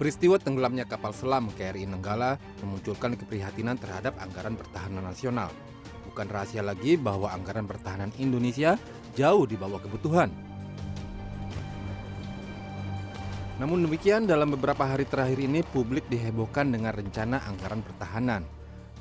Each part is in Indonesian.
Peristiwa tenggelamnya kapal selam KRI Nenggala memunculkan keprihatinan terhadap anggaran pertahanan nasional. Bukan rahasia lagi bahwa anggaran pertahanan Indonesia jauh di bawah kebutuhan. Namun demikian, dalam beberapa hari terakhir ini publik dihebohkan dengan rencana anggaran pertahanan.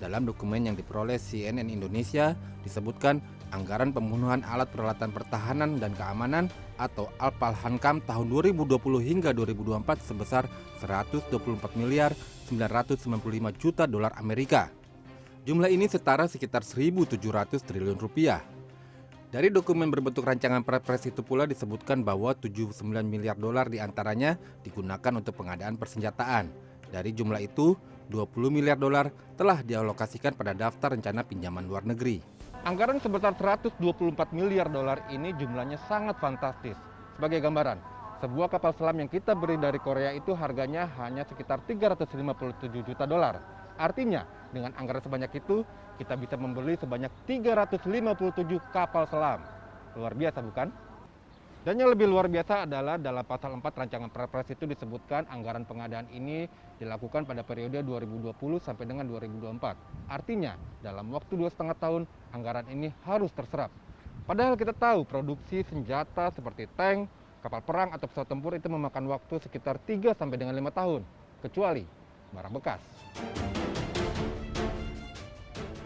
Dalam dokumen yang diperoleh CNN Indonesia disebutkan anggaran pembunuhan alat peralatan pertahanan dan keamanan atau Alpalhankam tahun 2020 hingga 2024 sebesar 124 miliar 995 juta dolar Amerika. Jumlah ini setara sekitar 1.700 triliun rupiah. Dari dokumen berbentuk rancangan Perpres itu pula disebutkan bahwa 79 miliar dolar diantaranya digunakan untuk pengadaan persenjataan. Dari jumlah itu, 20 miliar dolar telah dialokasikan pada daftar rencana pinjaman luar negeri. Anggaran sebesar 124 miliar dolar ini jumlahnya sangat fantastis. Sebagai gambaran, sebuah kapal selam yang kita beli dari Korea itu harganya hanya sekitar 357 juta dolar. Artinya, dengan anggaran sebanyak itu, kita bisa membeli sebanyak 357 kapal selam. Luar biasa bukan? Dan yang lebih luar biasa adalah dalam pasal 4 rancangan Perpres itu disebutkan anggaran pengadaan ini dilakukan pada periode 2020 sampai dengan 2024. Artinya, dalam waktu 2,5 tahun, anggaran ini harus terserap. Padahal kita tahu produksi senjata seperti tank, kapal perang atau pesawat tempur itu memakan waktu sekitar 3 sampai dengan 5 tahun, kecuali barang bekas.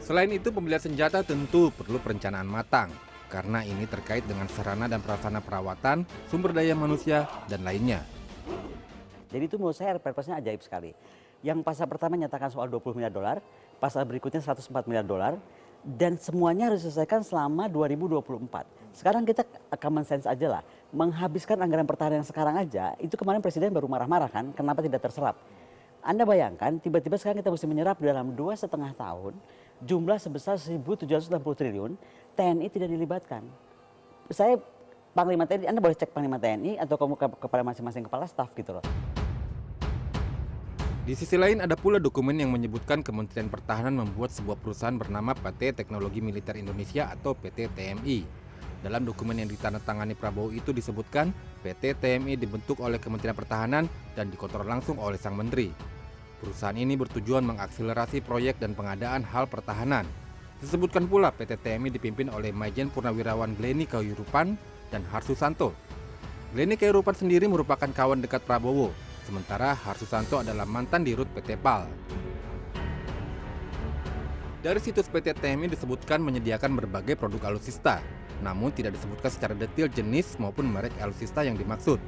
Selain itu, pembelian senjata tentu perlu perencanaan matang, karena ini terkait dengan sarana dan prasarana perawatan, sumber daya manusia, dan lainnya. Jadi itu menurut saya Perpresnya ajaib sekali. Yang pasal pertama nyatakan soal 20 miliar dolar, pasal berikutnya 104 miliar dolar, dan semuanya harus diselesaikan selama 2024. Sekarang kita common sense aja lah, menghabiskan anggaran pertahanan yang sekarang aja, itu kemarin Presiden baru marah-marah kan, kenapa tidak terserap. Anda bayangkan, tiba-tiba sekarang kita mesti menyerap dalam 2,5 tahun, jumlah sebesar 1.760 triliun, TNI tidak dilibatkan. Saya Panglima TNI, Anda boleh cek Panglima TNI atau kamu kepada masing-masing kepala staf gitu loh. Di sisi lain ada pula dokumen yang menyebutkan Kementerian Pertahanan membuat sebuah perusahaan bernama PT Teknologi Militer Indonesia atau PT TMI. Dalam dokumen yang ditandatangani Prabowo itu disebutkan PT TMI dibentuk oleh Kementerian Pertahanan dan dikontrol langsung oleh sang menteri. Perusahaan ini bertujuan mengakselerasi proyek dan pengadaan hal pertahanan. Disebutkan pula PT TMI dipimpin oleh Majen Purnawirawan Glenny Kayurupan dan Harsusanto. Glenny Kayurupan sendiri merupakan kawan dekat Prabowo, sementara Harsusanto adalah mantan dirut PT PAL. Dari situs PT TMI disebutkan menyediakan berbagai produk alutsista, namun tidak disebutkan secara detail jenis maupun merek alutsista yang dimaksud.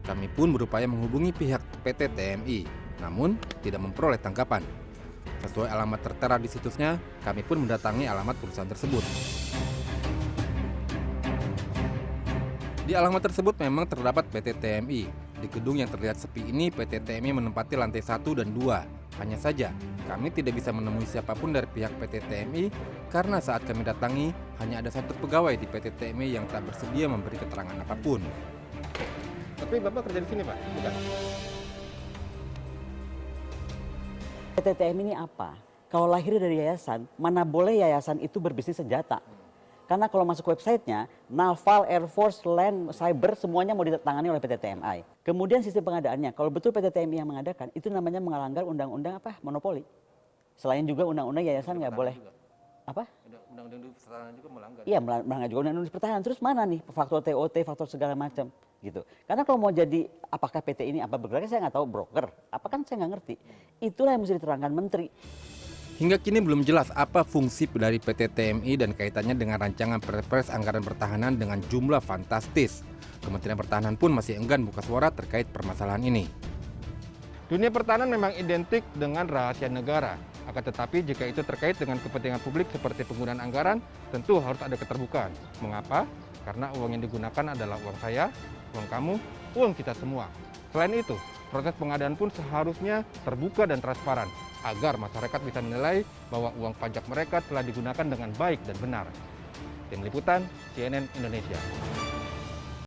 Kami pun berupaya menghubungi pihak PT TMI, namun tidak memperoleh tanggapan. Sesuai alamat tertera di situsnya, kami pun mendatangi alamat perusahaan tersebut. Di alamat tersebut memang terdapat PT TMI. Di gedung yang terlihat sepi ini, PT TMI menempati lantai 1 dan 2. Hanya saja, kami tidak bisa menemui siapapun dari pihak PT TMI karena saat kami datangi, hanya ada satu pegawai di PT TMI yang tak bersedia memberi keterangan apapun. Tapi Bapak kerja di sini, Pak? Bukan? PT TMI ini apa? Kalau lahir dari yayasan, mana boleh yayasan itu berbisnis senjata? Karena kalau masuk websitenya, Naval, Air Force, Land, Cyber, semuanya mau ditangani oleh PT TMI. Kemudian sistem pengadaannya, kalau betul PT TMI yang mengadakan, itu namanya melanggar undang-undang apa? Monopoli. Selain juga undang-undang yayasan nggak boleh. Juga. Apa? Undang-undang pertahanan juga melanggar. Iya, melanggar juga undang-undang pertahanan. Terus mana nih faktor TOT, faktor segala macam gitu. Karena kalau mau jadi, apakah PT ini apa bergeraknya saya nggak tahu, broker. Apa kan saya nggak ngerti. Itulah yang mesti diterangkan menteri. Hingga kini belum jelas apa fungsi dari PT TMI dan kaitannya dengan rancangan Perpres anggaran pertahanan dengan jumlah fantastis. Kementerian Pertahanan pun masih enggan buka suara terkait permasalahan ini. Dunia pertahanan memang identik dengan rahasia negara. Akan tetapi jika itu terkait dengan kepentingan publik seperti penggunaan anggaran, tentu harus ada keterbukaan. Mengapa? Karena uang yang digunakan adalah uang saya, uang kamu, uang kita semua. Selain itu, proses pengadaan pun seharusnya terbuka dan transparan, agar masyarakat bisa menilai bahwa uang pajak mereka telah digunakan dengan baik dan benar. Tim Liputan, CNN Indonesia.